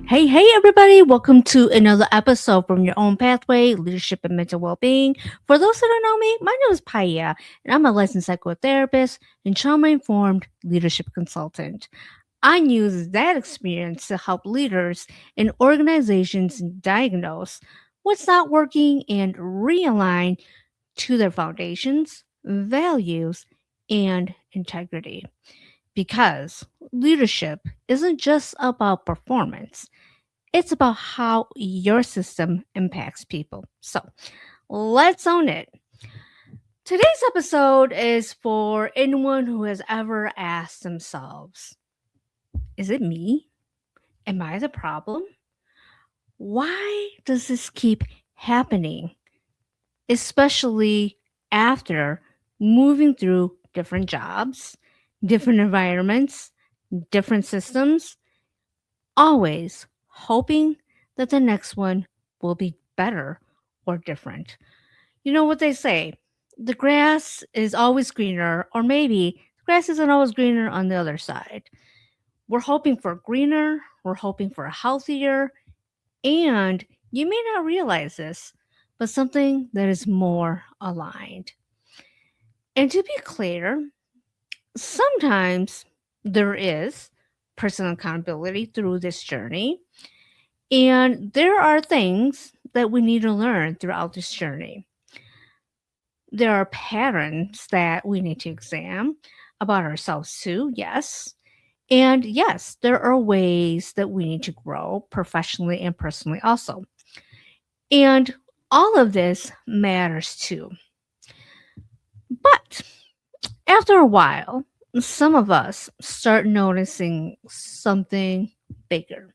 Hey, everybody. Welcome to another episode from Your Own Pathway, Leadership and Mental Wellbeing. For those who don't know me, my name is Paya, and I'm a licensed psychotherapist and trauma informed leadership consultant. I use that experience to help leaders and organizations diagnose what's not working and realign to their foundations, values, and integrity. Because leadership isn't just about performance, it's about how your system impacts people. So let's own it. Today's episode is for anyone who has ever asked themselves, is it me? Am I the problem? Why does this keep happening? Especially after moving through different jobs, different environments, different systems, always hoping that the next one will be better or different. You know what they say, the grass is always greener, or maybe the grass isn't always greener on the other side. We're hoping for greener, we're hoping for healthier, and you may not realize this, but something that is more aligned. And to be clear, sometimes there is personal accountability through this journey. And there are things that we need to learn throughout this journey. There are patterns that we need to examine about ourselves too, yes. And yes, there are ways that we need to grow professionally and personally also. And all of this matters too. But after a while, some of us start noticing something bigger.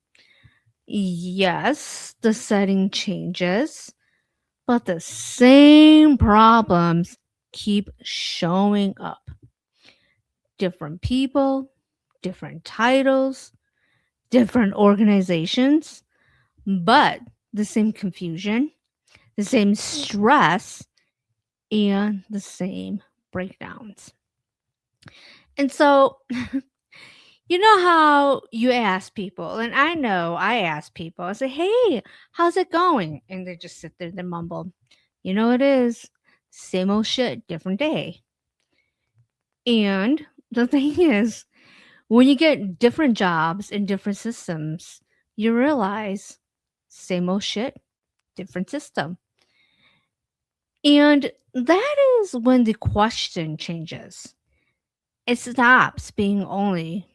Yes, the setting changes, but the same problems keep showing up. Different people, different titles, different organizations, but the same confusion, the same stress, and the same breakdowns. And so, you know how you ask people, and I know I ask people, I say, hey, how's it going? And they just sit there and mumble, you know, it is same old shit, different day. And the thing is, when you get different jobs in different systems, you realize same old shit, different system. And that is when the question changes. It stops being only,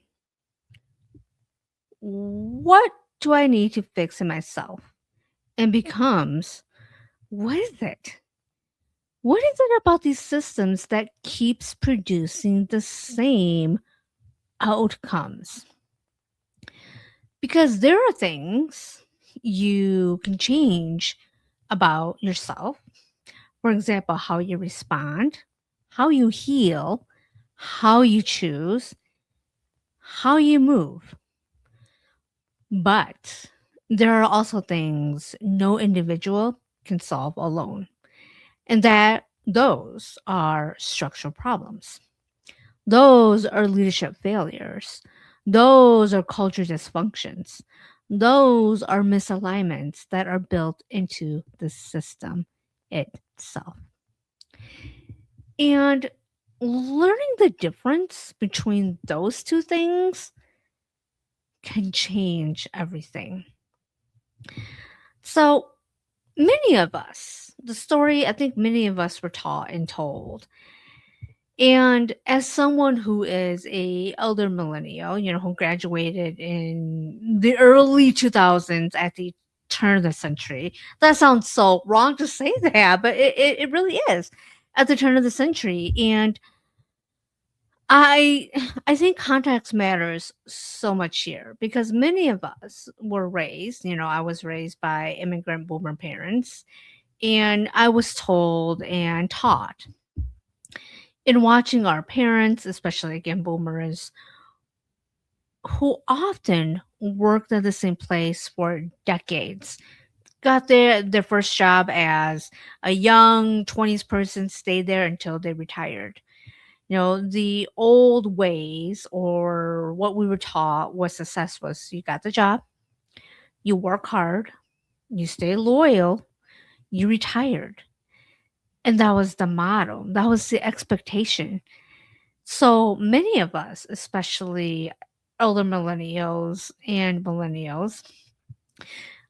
what do I need to fix in myself? And becomes, what is it? What is it about these systems that keeps producing the same outcomes? Because there are things you can change about yourself. For example, how you respond, how you heal, how you choose, how you move. But there are also things no individual can solve alone, and that those are structural problems. Those are leadership failures. Those are culture dysfunctions. Those are misalignments that are built into the system itself. And learning the difference between those two things can change everything. So, many of us, the story I think many of us were taught and told. And as someone who is a elder millennial, you know, who graduated in the early 2000s at the turn of the century. That sounds so wrong to say that, but it really is at the turn of the century. And I I think context matters so much here because many of us were raised, you know, I was raised by immigrant boomer parents, and I was told and taught in watching our parents, especially again boomers, who often worked at the same place for decades. Got their first job as a young 20s person, stayed there until they retired. You know, the old ways or what we were taught was success was you got the job, You work hard, you stay loyal, you retired. And that was the model, that was the expectation. So many of us, especially older millennials and millennials,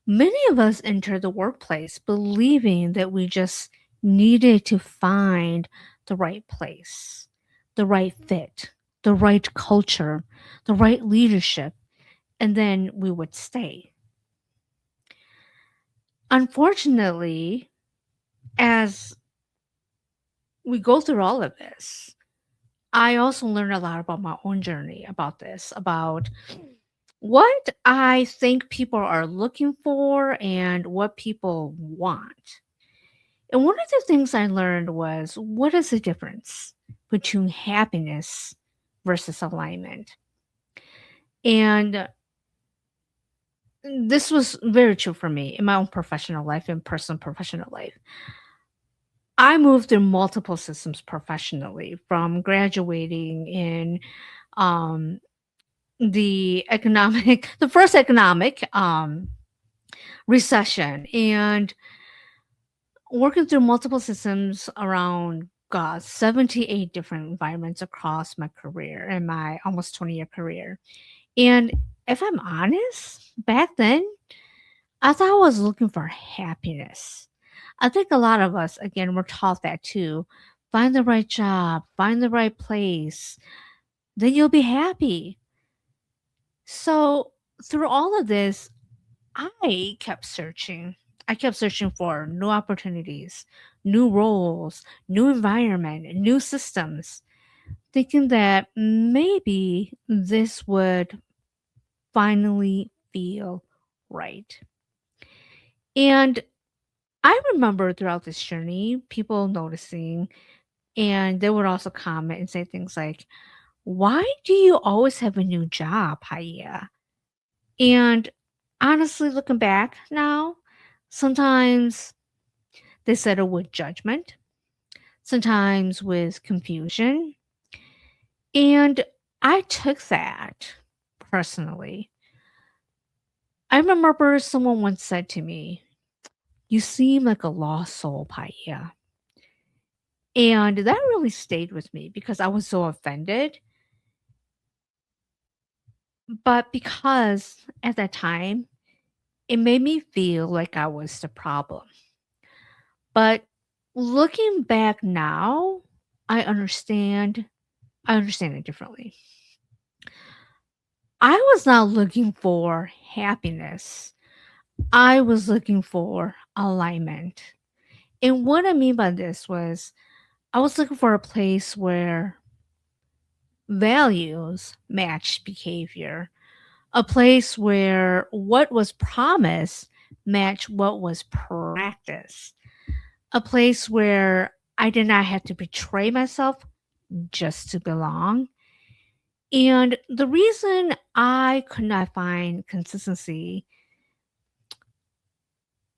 many of us enter the workplace believing that we just needed to find the right place, the right fit, the right culture, the right leadership, and then we would stay. Unfortunately, as we go through all of this, I also learned a lot about my own journey about this, about what I think people are looking for and what people want. And one of the things I learned was, what is the difference between happiness versus alignment? And this was very true for me in my own professional life and personal professional life. I moved through multiple systems professionally, from graduating in um, the first economic recession, and working through multiple systems around, God, 78 different environments across my career and my almost 20-year career. And if I'm honest, back then, I thought I was looking for happiness. I think a lot of us, again, were taught that too. Find the right job, find the right place, then you'll be happy. So, through all of this, I kept searching. I kept searching for new opportunities, new roles, new environment, new systems, thinking that maybe this would finally feel right. And I remember throughout this journey, people noticing, and they would also comment and say things like, "Why do you always have a new job, Haya?" And honestly, looking back now, sometimes they said it with judgment, sometimes with confusion. And I took that personally. I remember someone once said to me, "You seem like a lost soul, Paya." And that really stayed with me because I was so offended. But because at that time, it made me feel like I was the problem. But looking back now, I understand I understand it differently. I was not looking for happiness. I was looking for alignment. And what I mean by this was, I was looking for a place where values matched behavior, a place where what was promised matched what was practiced, a place where I did not have to betray myself just to belong. And the reason I could not find consistency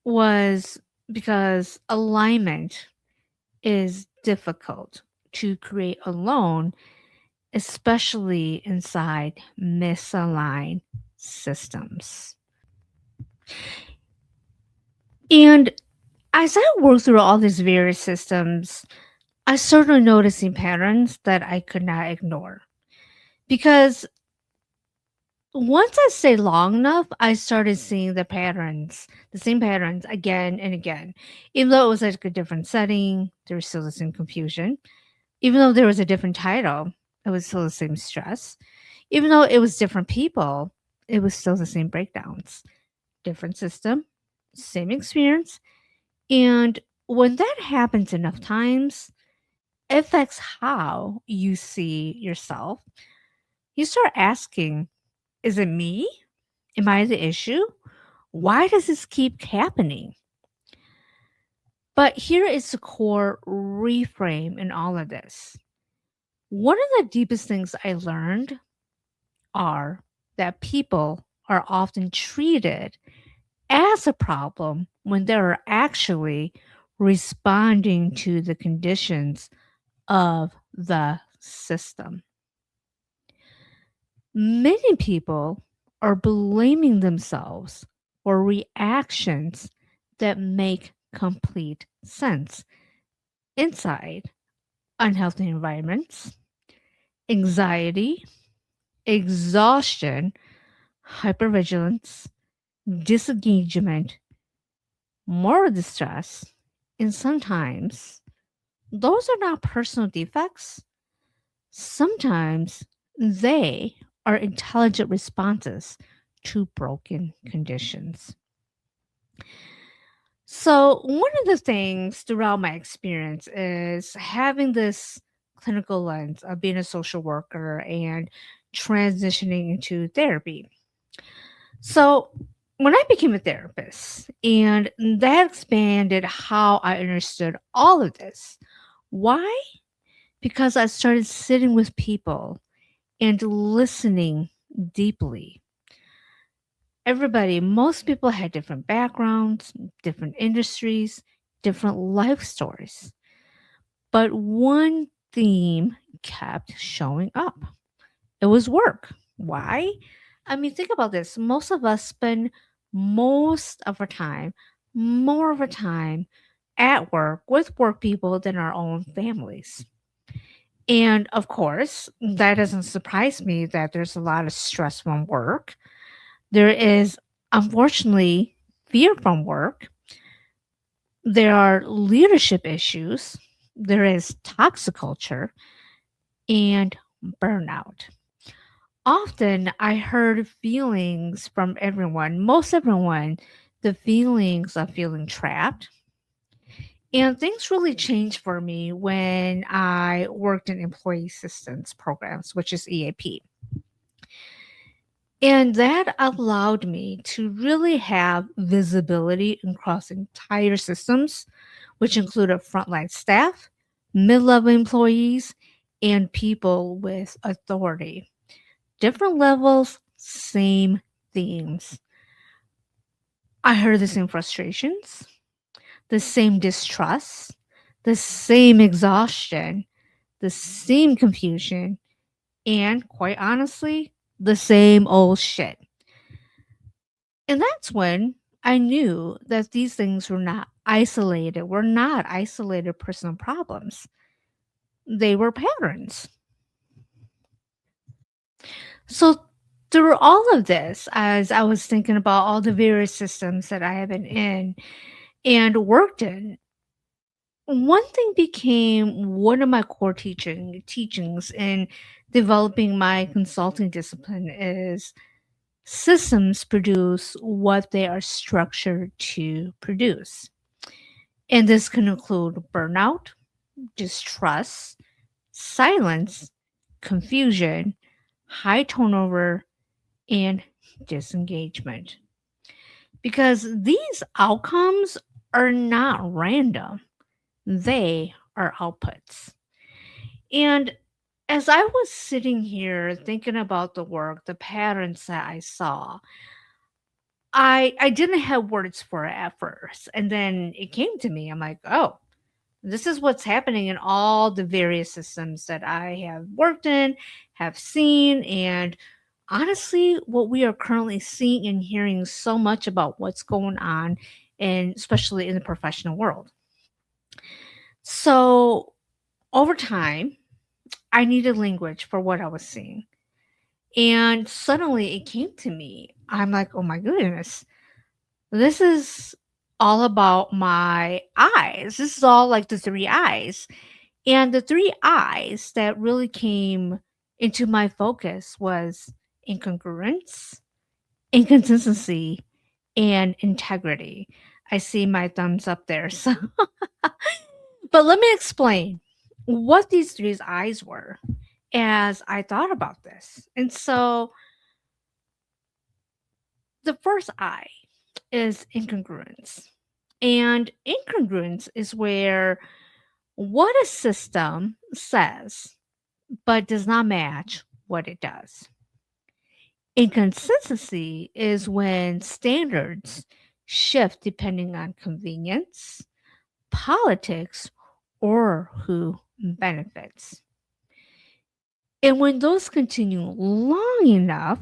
was because alignment is difficult to create alone, especially inside misaligned systems. And as I worked through all these various systems, I started noticing patterns that I could not ignore. Because once I stayed long enough, I started seeing the same patterns again and again. Even though it was like a different setting, there was still the same confusion. Even though there was a different title, it was still the same stress. Even though it was different people, it was still the same breakdowns. Different system, same experience. And when that happens enough times, it affects how you see yourself. You start asking, is it me? Am I the issue? Why does this keep happening? But here is the core reframe in all of this. One of the deepest things I learned are that people are often treated as a problem when they're actually responding to the conditions of the system. Many people are blaming themselves for reactions that make complete sense inside unhealthy environments, anxiety, exhaustion, hypervigilance, disengagement, moral distress, and sometimes those are not personal defects. Sometimes they are intelligent responses to broken conditions. So, one of the things throughout my experience is having this clinical lens of being a social worker and transitioning into therapy. So, when I became a therapist, and that expanded how I understood all of this. Why? Because I started sitting with people and listening deeply. Most people had different backgrounds, different industries, different life stories. But one theme kept showing up. It was work. Why? I mean, think about this. Most of us spend most of our time, more of our time at work with work people than our own families. And of course, that doesn't surprise me that there's a lot of stress from work. There is, unfortunately, fear from work. There are leadership issues. There is toxic culture and burnout. Often I heard feelings from everyone, most everyone, the feelings of feeling trapped. And things really changed for me when I worked in employee assistance programs, which is EAP. And that allowed me to really have visibility across entire systems, which included frontline staff, mid level employees, and people with authority. Different levels, same themes. I heard the same frustrations, the same distrust, the same exhaustion, the same confusion, and quite honestly, the same old shit. And that's when I knew that these things were not isolated personal problems. They were patterns. So through all of this, as I was thinking about all the various systems that I have been in and worked in, one thing became one of my core teachings in developing my consulting discipline is systems produce what they are structured to produce. And this can include burnout, distrust, silence, confusion, high turnover, and disengagement. Because these outcomes are not random, they are outputs. And as I was sitting here thinking about the work, the patterns that I saw, I didn't have words for it at first. And then it came to me. I'm like, oh, this is what's happening in all the various systems that I have worked in, have seen, and honestly, what we are currently seeing and hearing so much about what's going on, and especially in the professional world. So over time, I needed language for what I was seeing. And suddenly it came to me. I'm like, oh my goodness, this is all about my eyes. This is all like the three eyes. And the three I's that really came into my focus was incongruence, inconsistency, and integrity. I see my thumbs up there. So, but let me explain what these three I's were as I thought about this. And so, the first I is incongruence. And incongruence is where what a system says but does not match what it does. Inconsistency is when standards shift depending on convenience, politics, or who benefits. And when those continue long enough,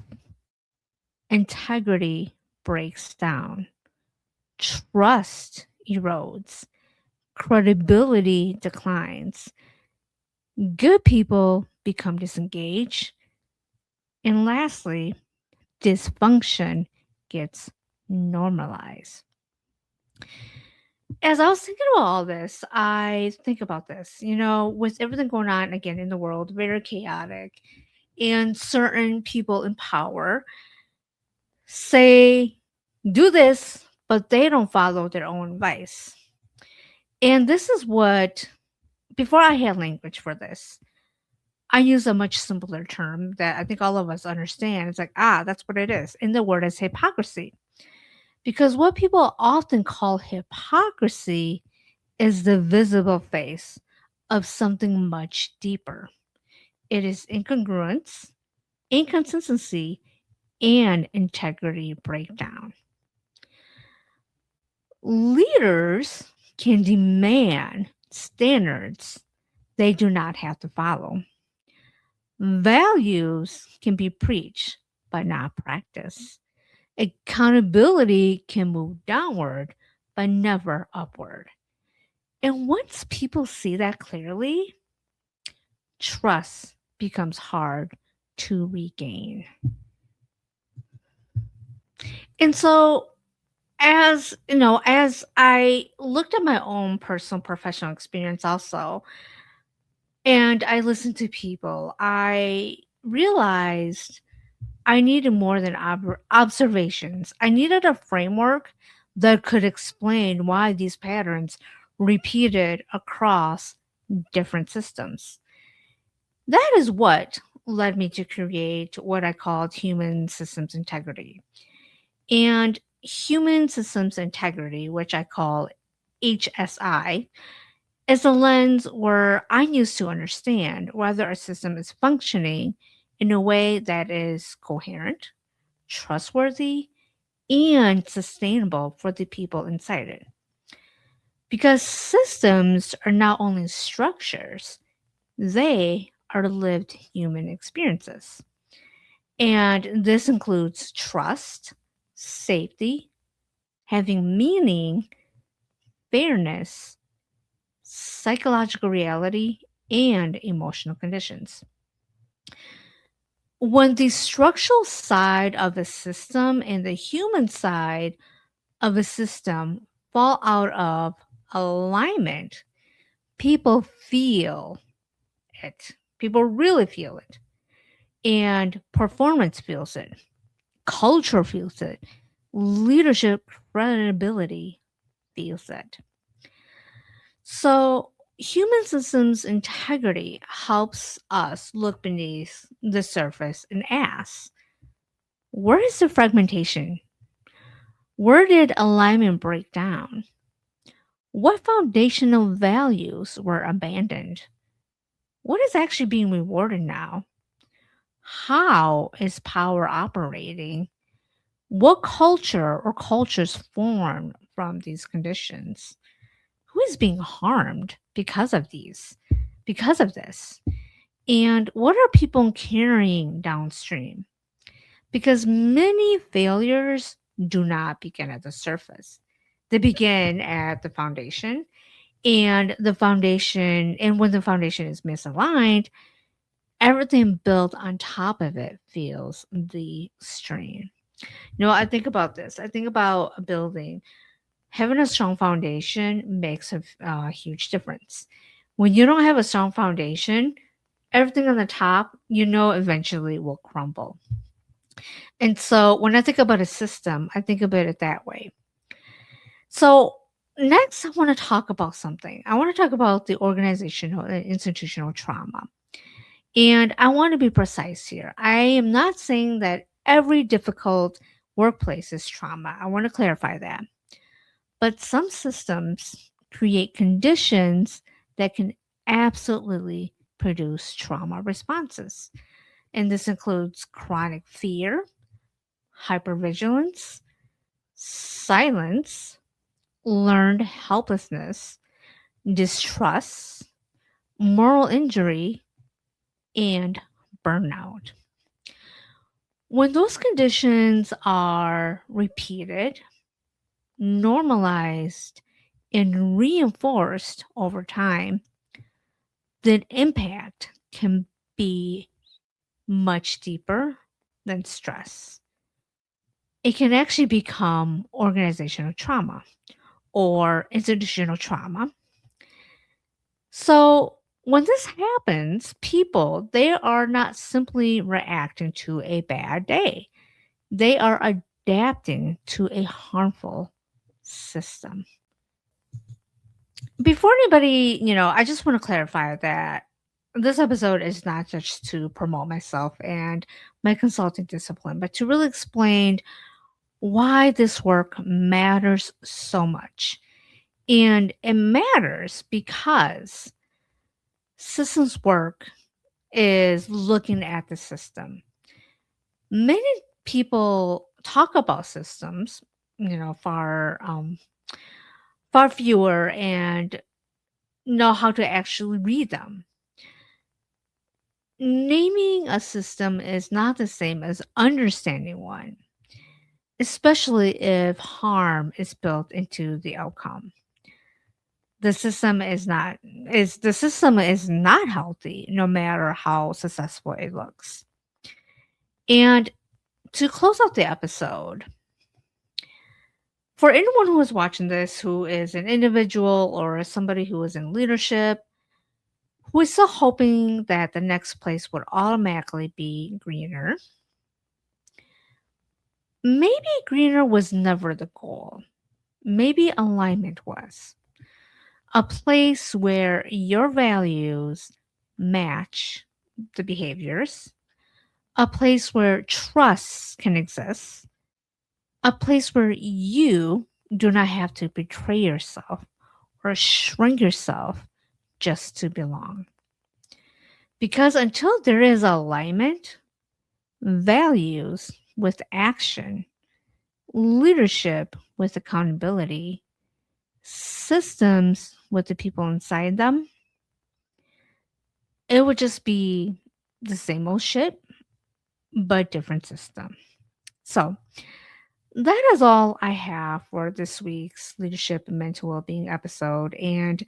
integrity breaks down, trust erodes, credibility declines, good people become disengaged, and lastly, dysfunction gets normalized. As I was thinking about all this, I think about this, with everything going on again in the world, very chaotic, and certain people in power say, do this, but they don't follow their own advice. And this is what, before I had language for this, I use a much simpler term that I think all of us understand. It's like, that's what it is. And the word is hypocrisy. Because what people often call hypocrisy is the visible face of something much deeper. It is incongruence, inconsistency, and integrity breakdown. Leaders can demand standards they do not have to follow. Values can be preached but not practiced. Accountability can move downward but never upward. And once people see that clearly, trust becomes hard to regain. And so, as I looked at my own personal professional experience also, and I listened to people, I realized I needed more than observations. I needed a framework that could explain why these patterns repeated across different systems. That is what led me to create what I called human systems integrity. And human systems integrity, which I call HSI, is a lens where I use to understand whether a system is functioning in a way that is coherent, trustworthy, and sustainable for the people inside it. Because systems are not only structures, they are lived human experiences. And this includes trust, safety, having meaning, fairness, psychological reality, and emotional conditions. When the structural side of a system and the human side of a system fall out of alignment, people feel it. People really feel it. And performance feels it. Culture feels it. Leadership credibility feels it. So, human systems integrity helps us look beneath the surface and ask, where is the fragmentation? Where did alignment break down? What foundational values were abandoned? What is actually being rewarded now? How is power operating? What culture or cultures formed from these conditions? Who is being harmed because of because of this? And what are people carrying downstream? Because many failures do not begin at the surface. They begin at the foundation, and when the foundation is misaligned, everything built on top of it feels the strain. I think about this. I think about a building. Having a strong foundation makes a huge difference. When you don't have a strong foundation, everything on the top, eventually will crumble. And so when I think about a system, I think about it that way. So next, I want to talk about something. I want to talk about the organizational and institutional trauma. And I want to be precise here. I am not saying that every difficult workplace is trauma. I want to clarify that. But some systems create conditions that can absolutely produce trauma responses. And this includes chronic fear, hypervigilance, silence, learned helplessness, distrust, moral injury, and burnout. When those conditions are repeated, normalized, and reinforced over time, the impact can be much deeper than stress. It can actually become organizational trauma or institutional trauma. So, when this happens, people, they are not simply reacting to a bad day. They are adapting to a harmful system. Before anybody, I just want to clarify that this episode is not just to promote myself and my consulting discipline, but to really explain why this work matters so much. And it matters because systems work is looking at the system. Many people talk about systems, far fewer and know how to actually read them. Naming a system is not the same as understanding one, especially if harm is built into the outcome. The system is not healthy no matter how successful it looks. And to close out the episode, for anyone who is watching this who is an individual or somebody who is in leadership, who is still hoping that the next place would automatically be greener, maybe greener was never the goal. Maybe alignment was. A place where your values match the behaviors, a place where trust can exist, a place where you do not have to betray yourself or shrink yourself just to belong. Because until there is alignment, values with action, leadership with accountability, systems with the people inside them, it would just be the same old shit, but different system. So that is all I have for this week's leadership and mental well-being episode. And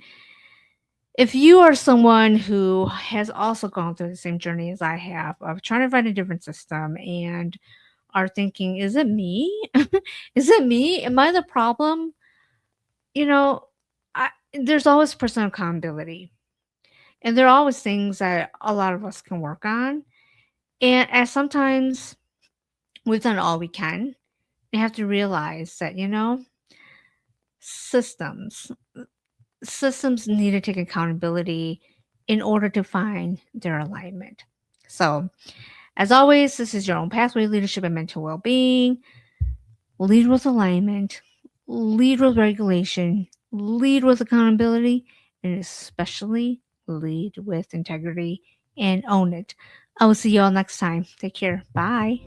if you are someone who has also gone through the same journey as I have of trying to find a different system and are thinking, is it me? Is it me? Am I the problem? You know, there's always personal accountability. And there are always things that a lot of us can work on. And as sometimes we've done all we can, you have to realize that, systems systems need to take accountability in order to find their alignment. So, as always, this is your own pathway leadership and mental well-being. Lead with alignment, lead with regulation, lead with accountability, and especially lead with integrity and own it. I will see you all next time. Take care. Bye.